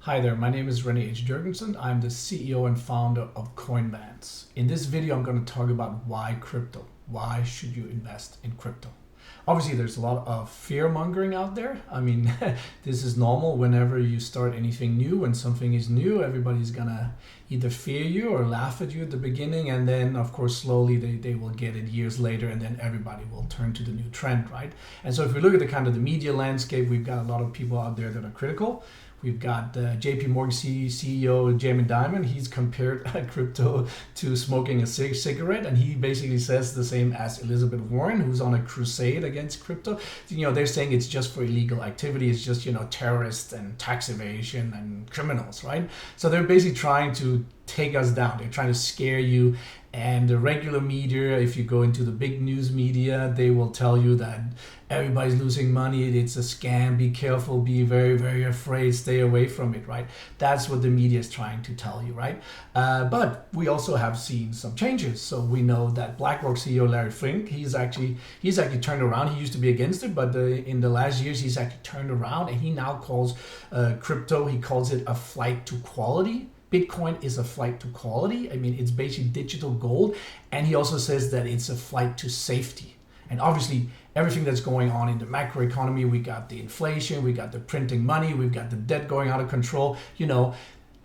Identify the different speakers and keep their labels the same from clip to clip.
Speaker 1: Hi there, my name is René H. Jurgensen. I'm the CEO and founder of Coinvance. In this video, I'm going to talk about why crypto. Why should you invest in crypto? Obviously, there's a lot of fear mongering out there. I mean, this is normal whenever you start anything new. When something is new, everybody's going to either fear you or laugh at you at the beginning. And then, of course, slowly they will get it years later, and then everybody will turn to the new trend, right? And so if we look at the kind of the media landscape, we've got a lot of people out there that are critical. We've got JP Morgan CEO Jamie Dimon. He's compared crypto to smoking a cigarette, and he basically says the same as Elizabeth Warren, who's on a crusade against crypto. They're saying it's just for illegal activity. It's just, terrorists and tax evasion and criminals, right? So they're basically trying to take us down. They're trying to scare you. And the regular media, if you go into the big news media, they will tell you that everybody's losing money. It's a scam. Be careful. Be very, very afraid. Stay away from it, right? That's what the media is trying to tell you, right? But we also have seen some changes. So we know that BlackRock CEO Larry Fink, he's actually turned around. He used to be against it, but in the last years, he's actually turned around, and he now calls crypto, he calls it a flight to quality. Bitcoin is a flight to quality. I mean, it's basically digital gold. And he also says that it's a flight to safety. And obviously, everything that's going on in the macroeconomy, we got the inflation, we got the printing money, we've got the debt going out of control.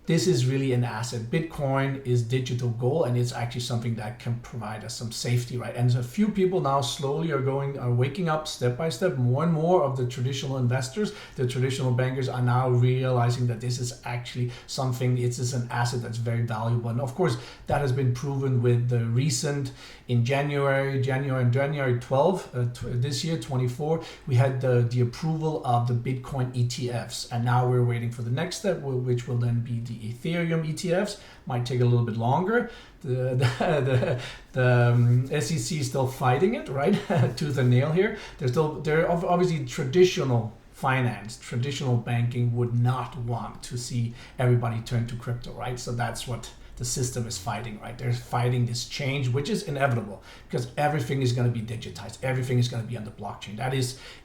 Speaker 1: This is really an asset. Bitcoin is digital gold, and it's actually something that can provide us some safety, right? And a few people now slowly are waking up step by step. More and more of the traditional investors, the traditional bankers are now realizing that this is actually something, it's just an asset that's very valuable. And of course, that has been proven with the recent, in January 12, this year, 24, we had the approval of the Bitcoin ETFs. And now we're waiting for the next step, which will then be the Ethereum ETFs. Might take a little bit longer. The SEC is still fighting it, right? Tooth and nail here. They're obviously traditional finance, traditional banking would not want to see everybody turn to crypto, right? So that's what the system is fighting, right? They're fighting this change, which is inevitable because everything is going to be digitized. Everything is going to be on the blockchain.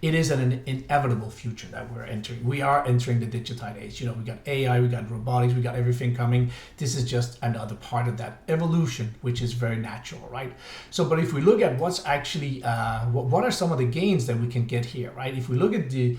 Speaker 1: It is an inevitable future that we're entering. We are entering the digitized age. We got AI, we got robotics, we got everything coming. This is just another part of that evolution, which is very natural, right? So, but if we look at what's actually, what are some of the gains that we can get here, right? If we look at the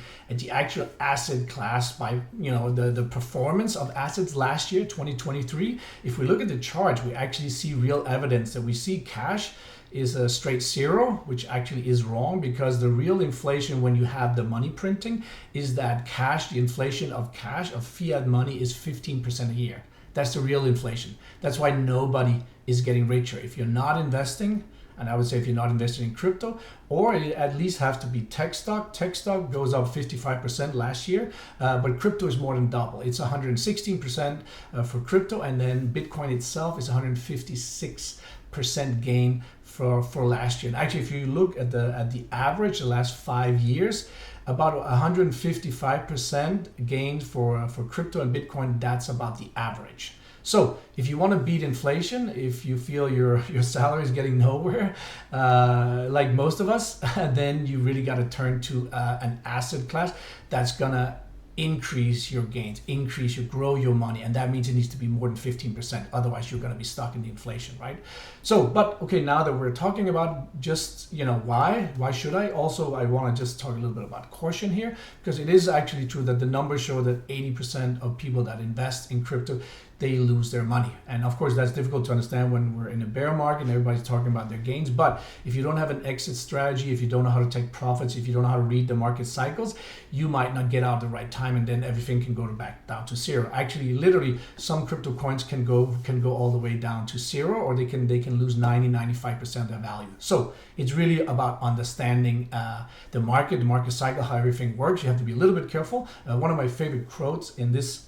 Speaker 1: actual asset class by, the performance of assets last year, 2023, if we look at the chart, we actually see real evidence that we see cash is a straight zero, which actually is wrong because the real inflation when you have the money printing is that cash, the inflation of cash, of fiat money is 15% a year. That's the real inflation. That's why nobody is getting richer. If you're not investing, and I would say if you're not investing in crypto, or it at least have to be tech stock. Tech stock goes up 55% last year, but crypto is more than double. It's 116% for crypto, and then Bitcoin itself is 156% gain for last year. And actually, if you look at the average, the last 5 years, about 155% gain for crypto and Bitcoin, that's about the average. So if you want to beat inflation, if you feel your salary is getting nowhere, like most of us, then you really got to turn to an asset class that's going to increase your gains, grow your money. And that means it needs to be more than 15%. Otherwise, you're going to be stuck in the inflation, right? So, but okay, now that we're talking about just, why should I? Also, I want to just talk a little bit about caution here, because it is actually true that the numbers show that 80% of people that invest in crypto, they lose their money. And of course, that's difficult to understand when we're in a bear market and everybody's talking about their gains. But if you don't have an exit strategy, if you don't know how to take profits, if you don't know how to read the market cycles, you might not get out at the right time, and then everything can go back down to zero. Actually, literally, some crypto coins can go all the way down to zero, or they can lose 95% of their value. So it's really about understanding the market cycle, how everything works. You have to be a little bit careful. One of my favorite quotes in this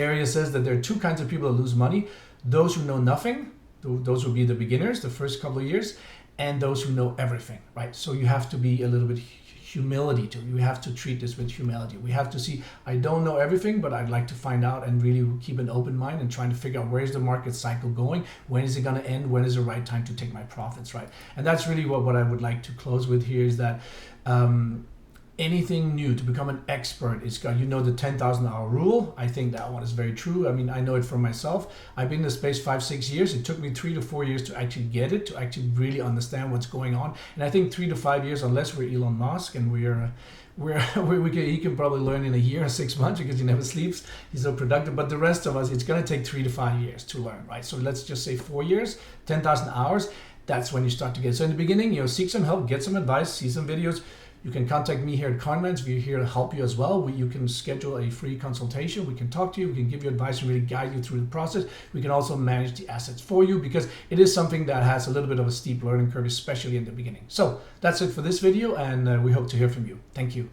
Speaker 1: area says that there are two kinds of people that lose money: those who know nothing, those will be the beginners the first couple of years, and those who know everything, right? So you have to be a little bit humility to. You have to treat this with humility. We have to see, I don't know everything, but I'd like to find out and really keep an open mind and trying to figure out where's the market cycle going, when is it going to end, when is the right time to take my profits, right? And that's really what I would like to close with here is that anything new, to become an expert, it's got, the 10,000 hour rule. I think that one is very true. I mean, I know it for myself. I've been in the space 5-6 years. It took me 3 to 4 years to actually get it, to actually really understand what's going on. And I think 3 to 5 years, unless we're Elon Musk and he can probably learn in a year or 6 months because he never sleeps. He's so productive. But the rest of us, it's going to take 3 to 5 years to learn, right? So let's just say 4 years, 10,000 hours. That's when you start to get. So in the beginning, seek some help, get some advice, see some videos. You can contact me here at Coinbants. We're here to help you as well. You can schedule a free consultation. We can talk to you. We can give you advice and really guide you through the process. We can also manage the assets for you because it is something that has a little bit of a steep learning curve, especially in the beginning. So that's it for this video, and we hope to hear from you. Thank you.